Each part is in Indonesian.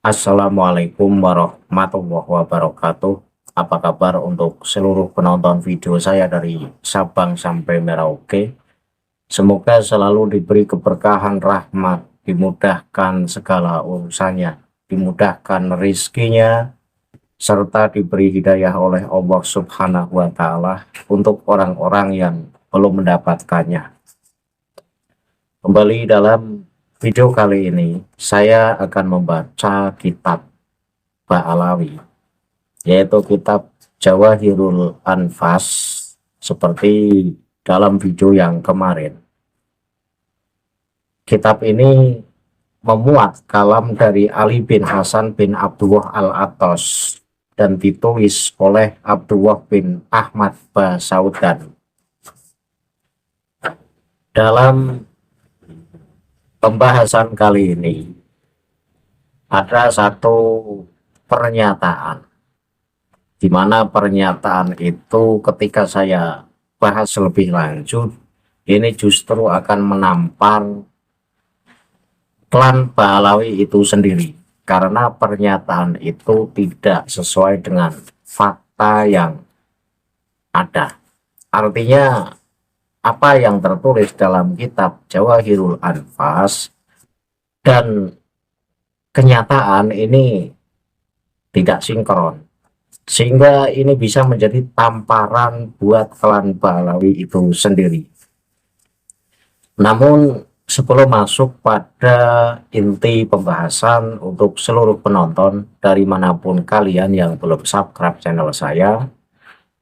Assalamualaikum warahmatullahi wabarakatuh. Apa kabar untuk seluruh penonton video saya dari Sabang sampai Merauke? Semoga selalu diberi keberkahan rahmat, dimudahkan segala urusannya, dimudahkan rezekinya, serta diberi hidayah oleh Allah Subhanahu wa Ta'ala untuk orang-orang yang belum mendapatkannya. Kembali dalam video kali ini, saya akan membaca kitab Ba'alawi, yaitu kitab Jawahirul Anfas, seperti dalam video yang kemarin. Kitab ini memuat kalam dari Ali bin Hasan bin Abdullah Al-Attas dan ditulis oleh Abdullah bin Ahmad Basaudan. Dalam pembahasan kali ini ada satu pernyataan, di mana pernyataan itu ketika saya bahas lebih lanjut, ini justru akan menampar klan Ba'alawi itu sendiri, karena pernyataan itu tidak sesuai dengan fakta yang ada. Artinya apa yang tertulis dalam kitab Jawahirul Anfas dan kenyataan ini tidak sinkron, sehingga ini bisa menjadi tamparan buat klan Ba'alawi itu sendiri. Namun sebelum masuk pada inti pembahasan, untuk seluruh penonton dari manapun kalian yang belum subscribe channel saya,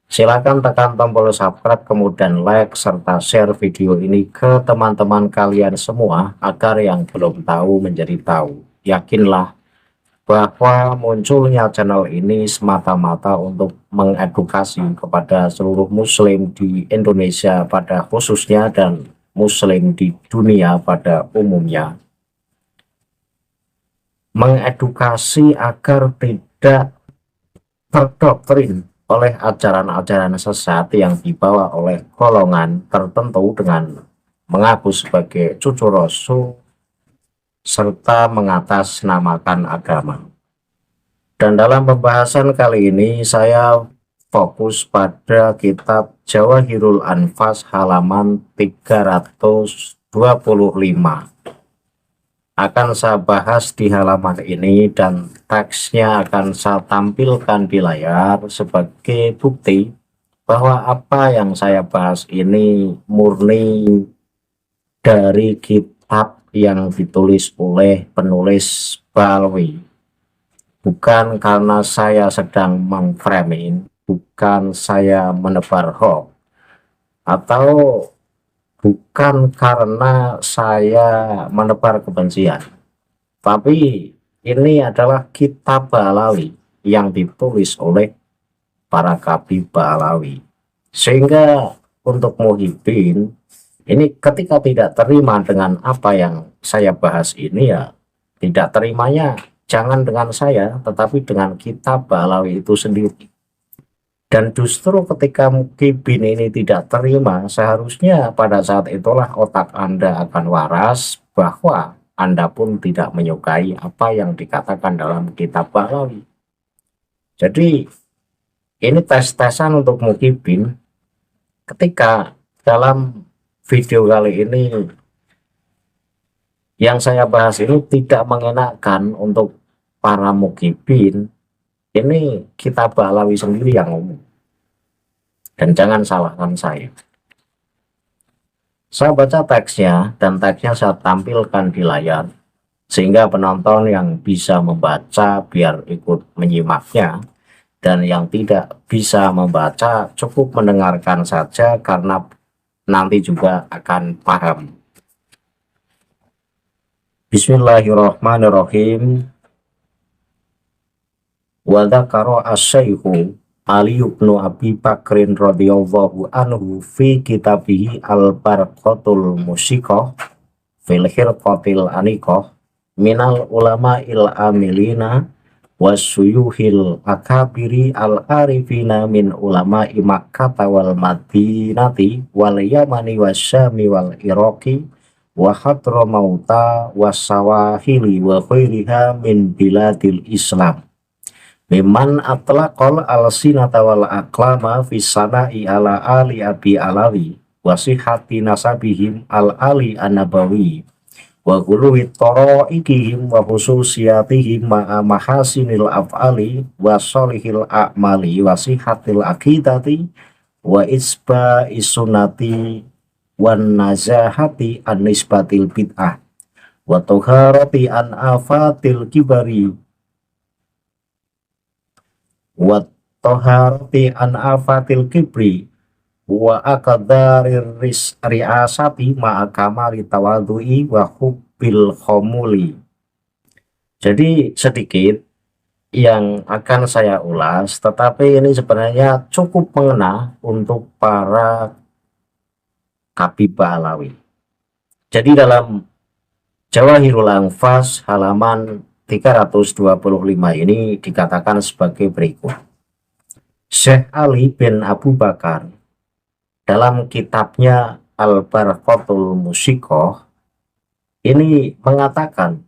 silakan tekan tombol subscribe, kemudian like serta share video ini ke teman-teman kalian semua agar yang belum tahu menjadi tahu. Yakinlah bahwa munculnya channel ini semata-mata untuk mengedukasi kepada seluruh muslim di Indonesia pada khususnya dan muslim di dunia pada umumnya. Mengedukasi agar tidak terdoktrin oleh ajaran-ajaran sesat yang dibawa oleh golongan tertentu dengan mengaku sebagai cucu Rasul serta mengatasnamakan agama. Dan dalam pembahasan kali ini saya fokus pada kitab Jawahirul Anfas halaman 325. Akan saya bahas di halaman ini dan teksnya akan saya tampilkan di layar sebagai bukti bahwa apa yang saya bahas ini murni dari kitab yang ditulis oleh penulis Ba'alawi. Bukan karena saya sedang mengframing, bukan saya menebar hoax, atau bukan karena saya menebar kebencian, tapi ini adalah kitab Ba'alawi yang ditulis oleh para kabih Ba'alawi. Sehingga untuk muhibin ini ketika tidak terima dengan apa yang saya bahas ini, ya tidak terimanya jangan dengan saya, tetapi dengan kitab Ba'alawi itu sendiri. Dan justru ketika muhibin ini tidak terima, seharusnya pada saat itulah otak Anda akan waras bahwa Anda pun tidak menyukai apa yang dikatakan dalam kitab Ba'alawi. Jadi ini tes-tesan untuk muhibin ketika dalam video kali ini yang saya bahas ini tidak mengenakan untuk para muhibin. Ini kitab Ba'alawi sendiri yang ngomong, dan jangan salahkan saya. Saya baca teksnya dan teksnya saya tampilkan di layar sehingga penonton yang bisa membaca biar ikut menyimaknya, dan yang tidak bisa membaca cukup mendengarkan saja karena nanti juga akan paham. Bismillahirrahmanirrahim. Wa dzakara asy-syaikhu Ali bin Abi Bakrin radhiyallahu anhu fi kitabihi al-Barqatul Musiqah fil Hirqatil Aniqah minal ulama'il amilina wasyuyuhil akabiri al-arifina min ulama'i Makkah wal Madinati wal Yamani wasyami wal Iraqi wa hadramauta wasawahili wa khairiha min biladil Islam mimman atlaqal al-sinata wal aqlama fi sana'i ala ali abi alawi wasihati nasabihim al-ali an-nabawi wa guluwi taraikihim wa khususiyatihim ma'a mahasinil af'ali wa solihil a'mali wa sihatil akidati wa isba'i sunnati wan nazahati an nisbatil bid'ah wa tuharati an afatil kibari wa tuharati an afatil kibri wa akadarir riasati ma'a kamali tawadhu'i wa hubbil khomuli. Jadi sedikit yang akan saya ulas, tetapi ini sebenarnya cukup mengena untuk para Habibah Alawi. Jadi dalam Jawahirul Anfas halaman 325 ini dikatakan sebagai berikut. Syekh Ali bin Abu Bakar dalam kitabnya Al-Barqatul Musiqoh ini mengatakan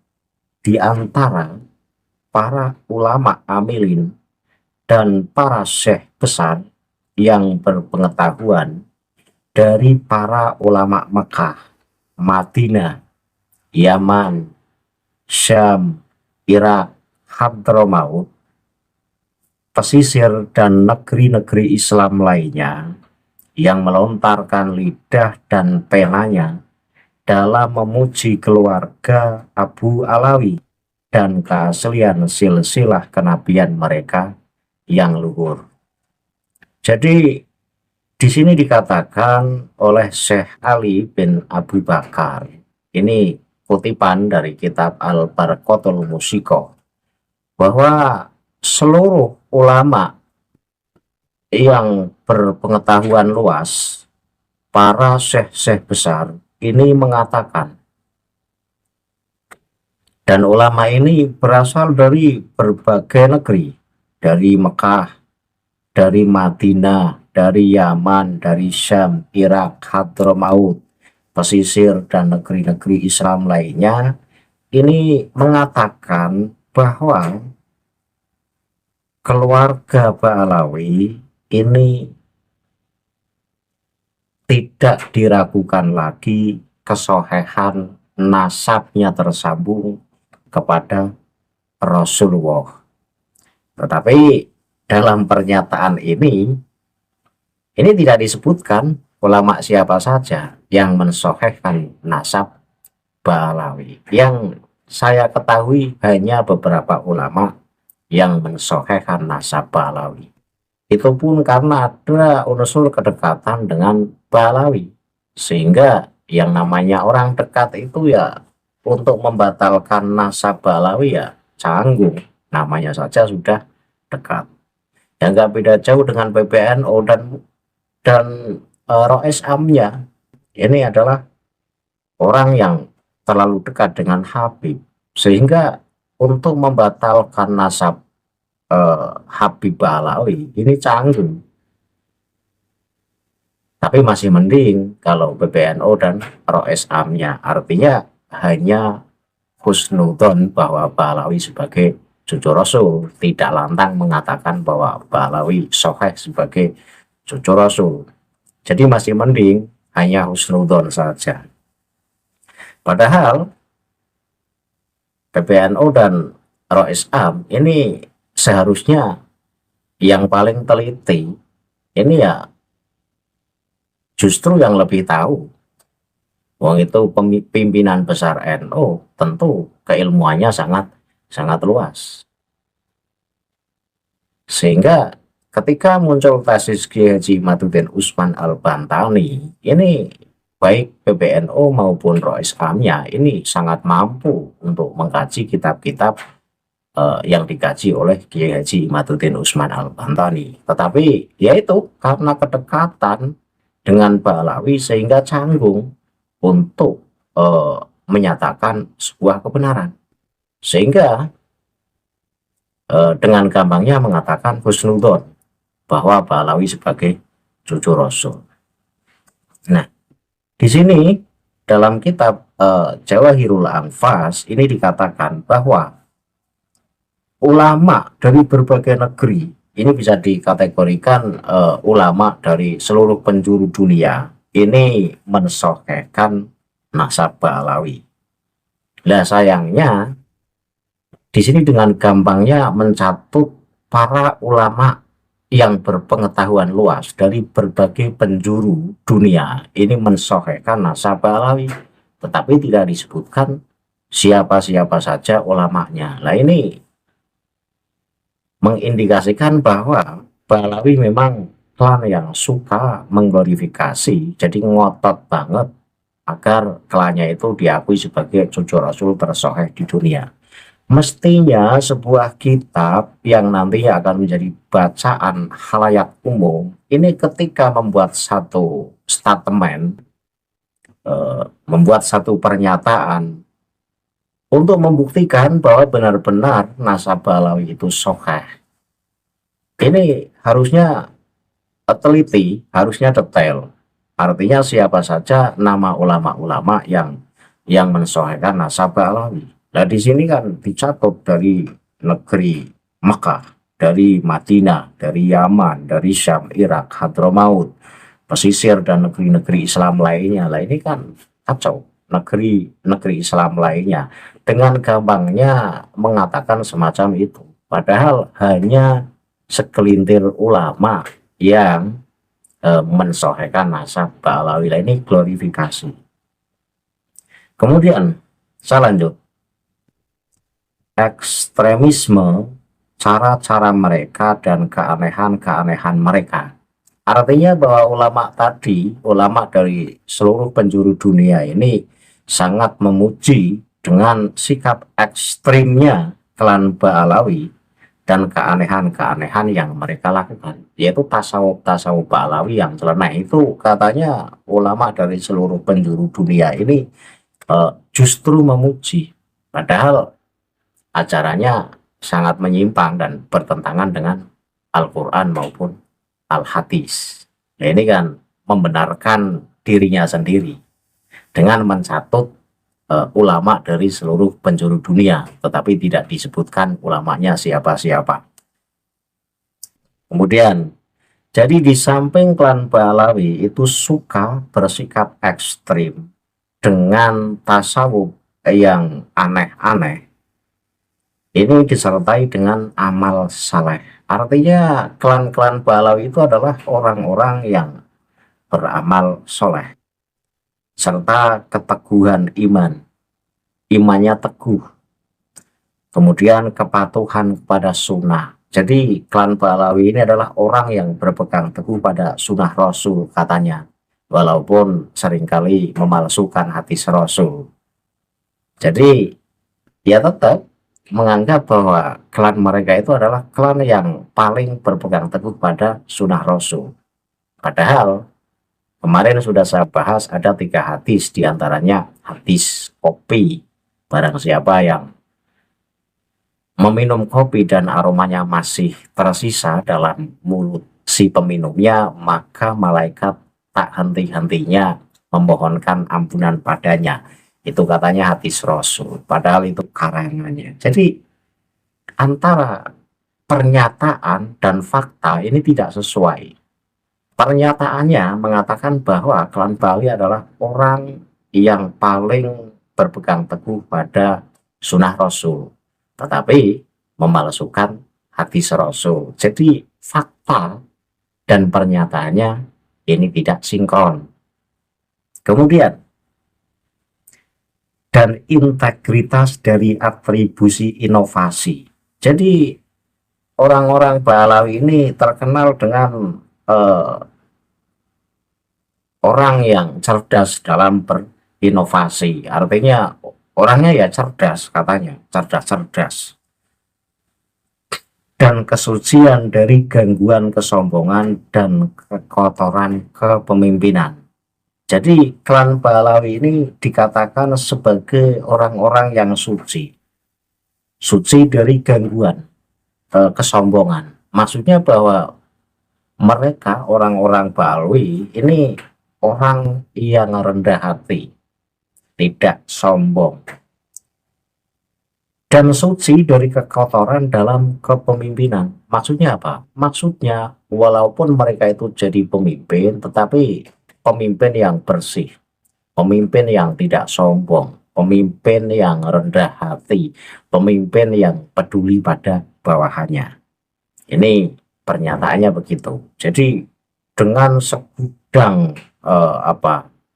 di antara para ulama amilin dan para syekh besar yang berpengetahuan dari para ulama Mekah, Madinah, Yaman, Syam, Irak, Hadramaut, pesisir dan negeri-negeri Islam lainnya yang melontarkan lidah dan penanya dalam memuji keluarga Abu Alawi dan keaslian silsilah kenabian mereka yang luhur. Jadi di sini dikatakan oleh Syekh Ali bin Abu Bakar, ini kutipan dari kitab Al-Barqatul Musiqoh, bahwa seluruh ulama yang berpengetahuan luas, para syekh-syekh besar ini mengatakan, dan ulama ini berasal dari berbagai negeri, dari Mekah, dari Madinah, dari Yaman, dari Syam, Irak, Hadramaut, pesisir dan negeri-negeri Islam lainnya, ini mengatakan bahwa keluarga Ba'alawi ini tidak diragukan lagi kesohehan nasabnya tersambung kepada Rasulullah. Tetapi dalam pernyataan ini tidak disebutkan ulama siapa saja yang mensohehkan nasab Ba'alawi. Yang saya ketahui hanya beberapa ulama yang mensohehkan nasab Ba'alawi. Itu pun karena ada unsur kedekatan dengan Ba'alawi, sehingga yang namanya orang dekat itu ya untuk membatalkan nasab Ba'alawi ya canggung, namanya saja sudah dekat. Dan nggak beda jauh dengan PBNU dan Rois Amnya, ini adalah orang yang terlalu dekat dengan Habib, sehingga untuk membatalkan nasab Habib Ba'alawi ini canggung. Tapi masih mending kalau PBNU dan Rois Amnya, artinya hanya husnudon bahwa Ba'alawi sebagai cucu Rasul, tidak lantang mengatakan bahwa Ba'alawi sahih sebagai cucu Rasul. Jadi masih mending hanya husnudon saja. Padahal PBNU dan Rois Am ini seharusnya yang paling teliti, ini ya justru yang lebih tahu. Wong itu pimpinan besar NU, tentu keilmuannya sangat luas. Sehingga ketika muncul tesis Kiai Haji Imaduddin Usman Al-Bantani, ini baik PBNU maupun Rois Amnya ini sangat mampu untuk mengkaji kitab-kitab yang dikaji oleh Kiai Haji Imaduddin Usman Al-Bantani. Tetapi yaitu karena kedekatan dengan Ba'alawi sehingga canggung untuk menyatakan sebuah kebenaran, sehingga dengan gampangnya mengatakan husnudon bahwa Ba'alawi sebagai cucu Rasul. Nah, di sini dalam kitab Jawahirul Anfas ini dikatakan bahwa ulama dari berbagai negeri ini bisa dikategorikan ulama dari seluruh penjuru dunia ini mensohhikan nasabah alawi. Nah sayangnya di sini dengan gampangnya mencatut para ulama yang berpengetahuan luas dari berbagai penjuru dunia ini mensohhikan nasabah alawi, tetapi tidak disebutkan siapa-siapa saja ulamanya. Nah ini mengindikasikan bahwa Balawi memang klan yang suka mengglorifikasi, jadi ngotot banget agar klannya itu diakui sebagai cucu Rasul tersoheh di dunia. Mestinya sebuah kitab yang nantinya akan menjadi bacaan halayak umum, ini ketika membuat satu statement, membuat satu pernyataan untuk membuktikan bahwa benar-benar nasabah alawi itu soheh, ini harusnya teliti, harusnya detail. Artinya siapa saja nama ulama-ulama yang mensohhikan nasabah alawi. Nah di sini kan dicatat dari negeri Mekah, dari Madinah, dari Yaman, dari Syam, Irak, Hadramaut, pesisir dan negeri-negeri Islam lainnya. Lah ini kan kacau, negeri-negeri Islam lainnya dengan gampangnya mengatakan semacam itu. Padahal hanya segelintir ulama yang mensohhikan nasabah alawi. Ini glorifikasi. Kemudian saya lanjut, ekstremisme, cara-cara mereka dan keanehan-keanehan mereka. Artinya bahwa ulama tadi, ulama dari seluruh penjuru dunia ini sangat memuji dengan sikap ekstrimnya klan Ba'alawi dan keanehan-keanehan yang mereka lakukan, yaitu tasawuf Ba'alawi yang nyeleneh. Itu katanya ulama dari seluruh penjuru dunia ini justru memuji, padahal acaranya sangat menyimpang dan bertentangan dengan Al-Quran maupun Al-Hadis. Nah, ini kan membenarkan dirinya sendiri dengan mencatut ulama dari seluruh penjuru dunia, tetapi tidak disebutkan ulamanya siapa-siapa. Kemudian, jadi di samping klan Ba'alawi itu suka bersikap ekstrim dengan tasawuf yang aneh-aneh, ini disertai dengan amal saleh. Artinya klan-klan Ba'alawi itu adalah orang-orang yang beramal soleh serta keteguhan iman, imannya teguh, kemudian kepatuhan kepada sunnah. Jadi klan Ba'alawi ini adalah orang yang berpegang teguh pada sunnah Rasul katanya, walaupun seringkali memalsukan hadis Rasul. Jadi dia tetap menganggap bahwa klan mereka itu adalah klan yang paling berpegang teguh pada sunnah Rasul. Padahal kemarin sudah saya bahas ada 3 hadis, diantaranya hadis kopi. Barang siapa yang meminum kopi dan aromanya masih tersisa dalam mulut si peminumnya, maka malaikat tak henti-hentinya memohonkan ampunan padanya. Itu katanya hadis Rasul, padahal itu karangannya. Jadi antara pernyataan dan fakta ini tidak sesuai. Pernyataannya mengatakan bahwa klan Ba'alawi adalah orang yang paling berpegang teguh pada sunnah Rasul, tetapi memalsukan hadis Rasul. Jadi fakta dan pernyataannya ini tidak sinkron. Kemudian, dan integritas dari atribusi inovasi. Jadi orang-orang Ba'alawi ini terkenal dengan orang yang cerdas dalam berinovasi. Artinya orangnya ya cerdas, katanya cerdas-cerdas, dan kesucian dari gangguan kesombongan dan kekotoran kepemimpinan. Jadi klan Ba'alawi ini dikatakan sebagai orang-orang yang suci dari gangguan kesombongan. Maksudnya bahwa mereka orang-orang Ba'alawi ini orang yang rendah hati, tidak sombong, dan suci dari kekotoran dalam kepemimpinan. Maksudnya apa? Maksudnya walaupun mereka itu jadi pemimpin, tetapi pemimpin yang bersih, pemimpin yang tidak sombong, pemimpin yang rendah hati, pemimpin yang peduli pada bawahannya. Ini pernyataannya begitu. Jadi dengan segudang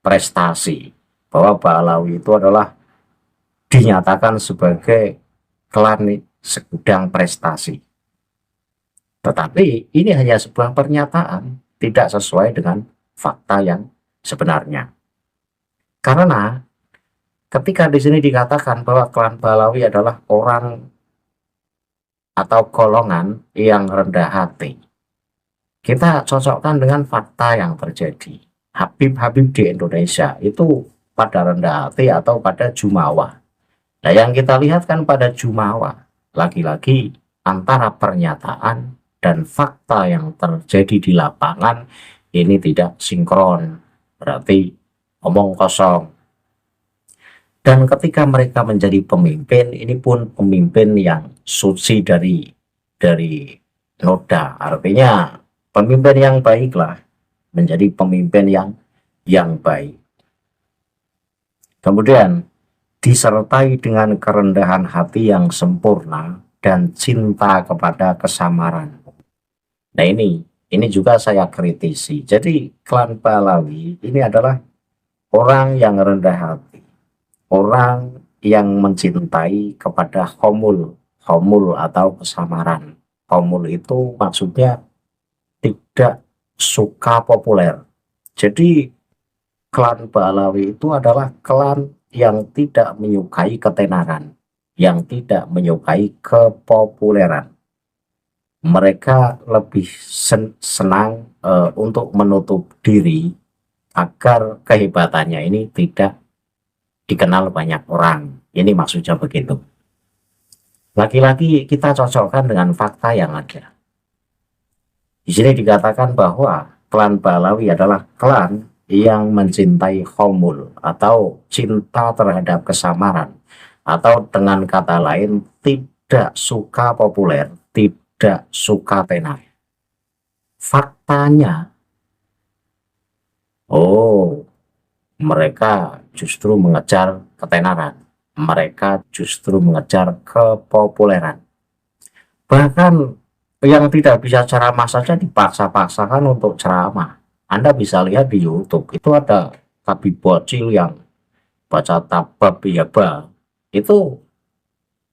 prestasi, bahwa Ba'alawi itu adalah dinyatakan sebagai klan segudang prestasi. Tetapi ini hanya sebuah pernyataan, tidak sesuai dengan fakta yang sebenarnya. Karena ketika di sini dikatakan bahwa klan Ba'alawi adalah orang atau golongan yang rendah hati, kita cocokkan dengan fakta yang terjadi. Habib-habib di Indonesia itu pada rendah hati atau pada jumawa. Nah, yang kita lihat kan pada jumawa, lagi-lagi antara pernyataan dan fakta yang terjadi di lapangan ini tidak sinkron, berarti omong kosong. Dan ketika mereka menjadi pemimpin, ini pun pemimpin yang suci dari noda, artinya pemimpin yang baiklah, menjadi pemimpin yang baik. Kemudian disertai dengan kerendahan hati yang sempurna dan cinta kepada kesamaran. Nah, ini juga saya kritisi. Jadi klan Ba'alawi ini adalah orang yang rendah hati, orang yang mencintai kepada homul atau kesamaran. Homul itu maksudnya tidak suka populer. Jadi klan Ba'alawi itu adalah klan yang tidak menyukai ketenaran, yang tidak menyukai kepopuleran. Mereka lebih senang untuk menutup diri agar kehebatannya ini tidak dikenal banyak orang. Ini maksudnya begitu. Lagi-lagi kita cocokkan dengan fakta yang ada. Di sini dikatakan bahwa klan Ba'alawi adalah klan yang mencintai homul atau cinta terhadap kesamaran, atau dengan kata lain tidak suka populer, tidak suka tenar. Faktanya, mereka justru mengejar ketenaran, mereka justru mengejar kepopuleran. Bahkan yang tidak bisa ceramah saja dipaksa-paksakan untuk ceramah. Anda bisa lihat di YouTube, itu ada tabib bocil yang baca tabab yaba, itu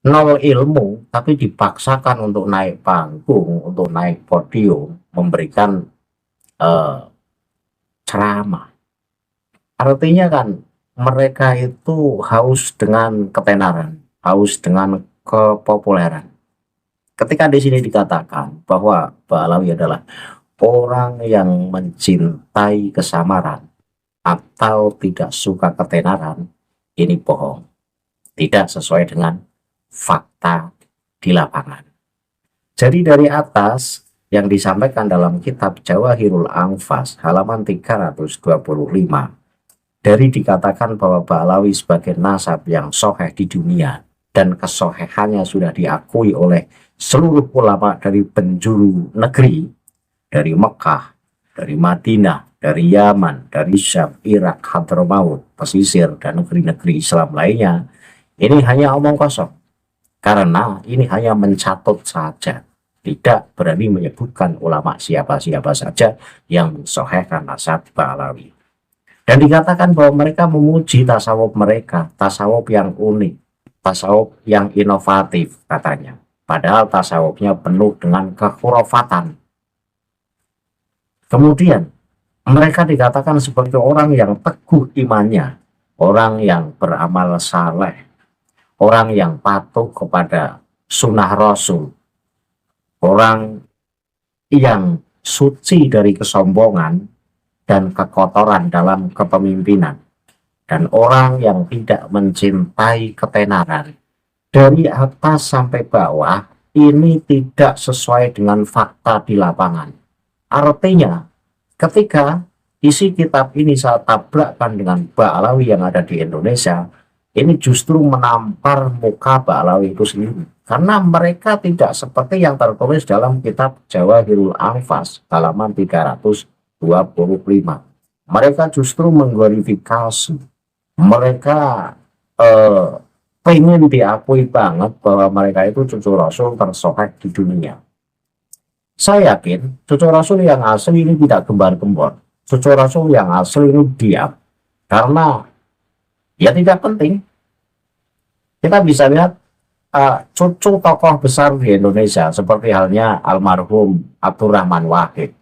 nol ilmu, tapi dipaksakan untuk naik panggung, untuk naik podium, memberikan ceramah. Artinya kan mereka itu haus dengan ketenaran, haus dengan kepopuleran. Ketika di sini dikatakan bahwa Ba'alawi adalah orang yang mencintai kesamaran atau tidak suka ketenaran, ini bohong, tidak sesuai dengan fakta di lapangan. Jadi dari atas yang disampaikan dalam kitab Jawahirul Anfas halaman 325, dari dikatakan bahwa Ba'alawi sebagai nasab yang soheh di dunia dan kesohehannya sudah diakui oleh seluruh ulama dari penjuru negeri, dari Mekah, dari Madinah, dari Yaman, dari Syam, Irak, Hadramaut, pesisir, dan negeri-negeri Islam lainnya, ini hanya omong kosong. Karena ini hanya mencatut saja, tidak berani menyebutkan ulama siapa-siapa saja yang mensohehkan nasab Ba'alawi. Dan dikatakan bahwa mereka memuji tasawuf mereka, tasawuf yang unik, tasawuf yang inovatif katanya. Padahal tasawufnya penuh dengan kekhurafatan. Kemudian mereka dikatakan sebagai orang yang teguh imannya, orang yang beramal saleh, orang yang patuh kepada sunnah Rasul, orang yang suci dari kesombongan dan kekotoran dalam kepemimpinan, dan orang yang tidak mencintai ketenaran. Dari atas sampai bawah ini tidak sesuai dengan fakta di lapangan. Artinya ketika isi kitab ini saya tabrakkan dengan Ba'alawi yang ada di Indonesia, ini justru menampar muka Ba'alawi itu sendiri. Karena mereka tidak seperti yang tertulis dalam kitab Jawahirul Anfas halaman 325. Mereka justru mengglorifikasi. Mereka pengen diakui banget bahwa mereka itu cucu Rasul tersohek di dunia. Saya yakin cucu Rasul yang asli ini tidak gembar-gembor. Cucu Rasul yang asli ini diam. Karena ya tidak penting. Kita bisa lihat cucu tokoh besar di Indonesia seperti halnya almarhum Abdurrahman Wahid.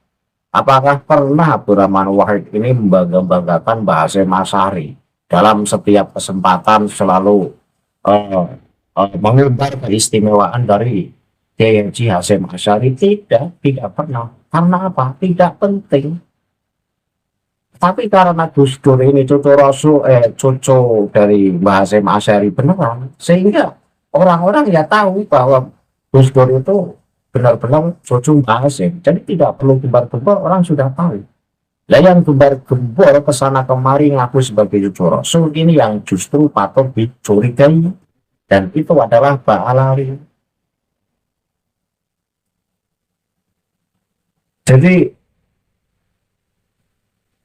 Apakah pernah Abdurrahman Wahid ini membangga-banggakan bahasa Asy'ari dalam setiap kesempatan selalu mengembar keistimewaan dari Kiai Haji Hasyim Asy'ari? Tidak pernah. Karena apa? Tidak penting. Tapi karena Gus Dur ini cucu Rasul, cucu dari Mbah Hasyim Asy'ari beneran, sehingga orang-orang ya tahu bahwa Gus Dur itu benar-benar cucu Mbah Hasyim. Jadi tidak perlu gembar-gembor, orang sudah tahu. Lah yang gembar-gembor kesana kemari ngaku sebagai cucu Rasul ini yang justru patut dicurigai, dan itu adalah Ba'alawi. Jadi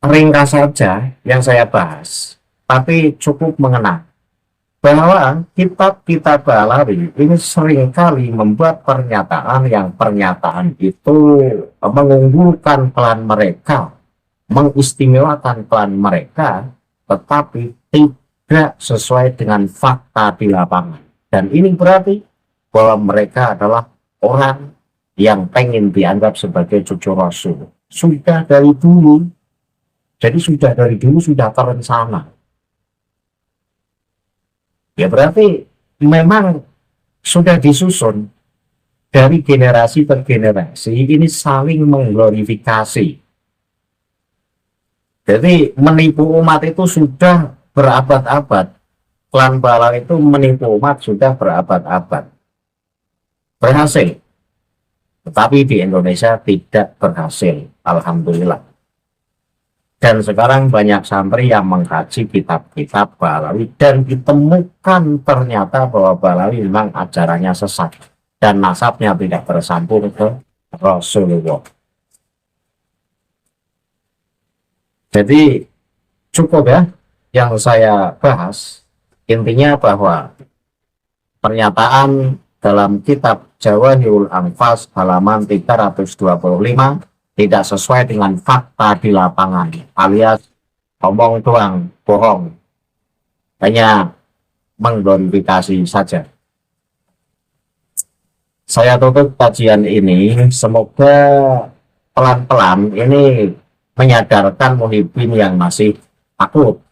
ringkas saja yang saya bahas, tapi cukup mengenal bahwa kitab-kitab Ba'alawi ini seringkali membuat pernyataan yang pernyataan itu mengunggulkan klan mereka, mengistimewakan klan mereka, tetapi tidak sesuai dengan fakta di lapangan. Dan ini berarti bahwa mereka adalah orang yang pengen dianggap sebagai cucu Rasul. Sudah dari dulu. Jadi sudah dari dulu sudah terencana. Ya berarti memang sudah disusun dari generasi ke generasi, ini saling mengglorifikasi. Jadi menipu umat itu sudah berabad-abad. Klan Ba'alawi itu menipu umat sudah berabad-abad. Berhasil. Tetapi di Indonesia tidak berhasil. Alhamdulillah. Dan sekarang banyak santri yang mengkaji kitab-kitab Ba'alawi dan ditemukan ternyata bahwa Ba'alawi memang ajarannya sesat dan nasabnya tidak bersambung ke Rasulullah. Jadi cukup ya yang saya bahas. Intinya bahwa pernyataan dalam kitab Jawahirul Anfas halaman 325 tidak sesuai dengan fakta di lapangan, alias omong doang, bohong, hanya mengglorifikasi saja. Saya tutup kajian ini, semoga pelan-pelan ini menyadarkan muhibbin yang masih takut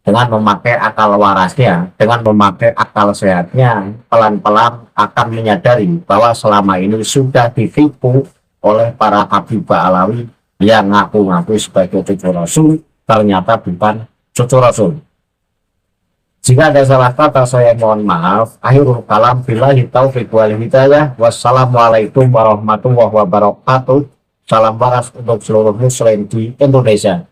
dengan memakai akal warasnya, dengan memakai akal sehatnya, pelan-pelan akan menyadari bahwa selama ini sudah ditipu oleh para habib Ba'alawi yang ngaku-ngaku sebagai cucu Rasul, ternyata bukan cucu Rasul. Jika ada salah kata saya mohon maaf. Akhirul kalam billahi taufiq wal hidayah. Wassalamualaikum warahmatullahi wabarakatuh. Salam waras untuk seluruh muslim di Indonesia.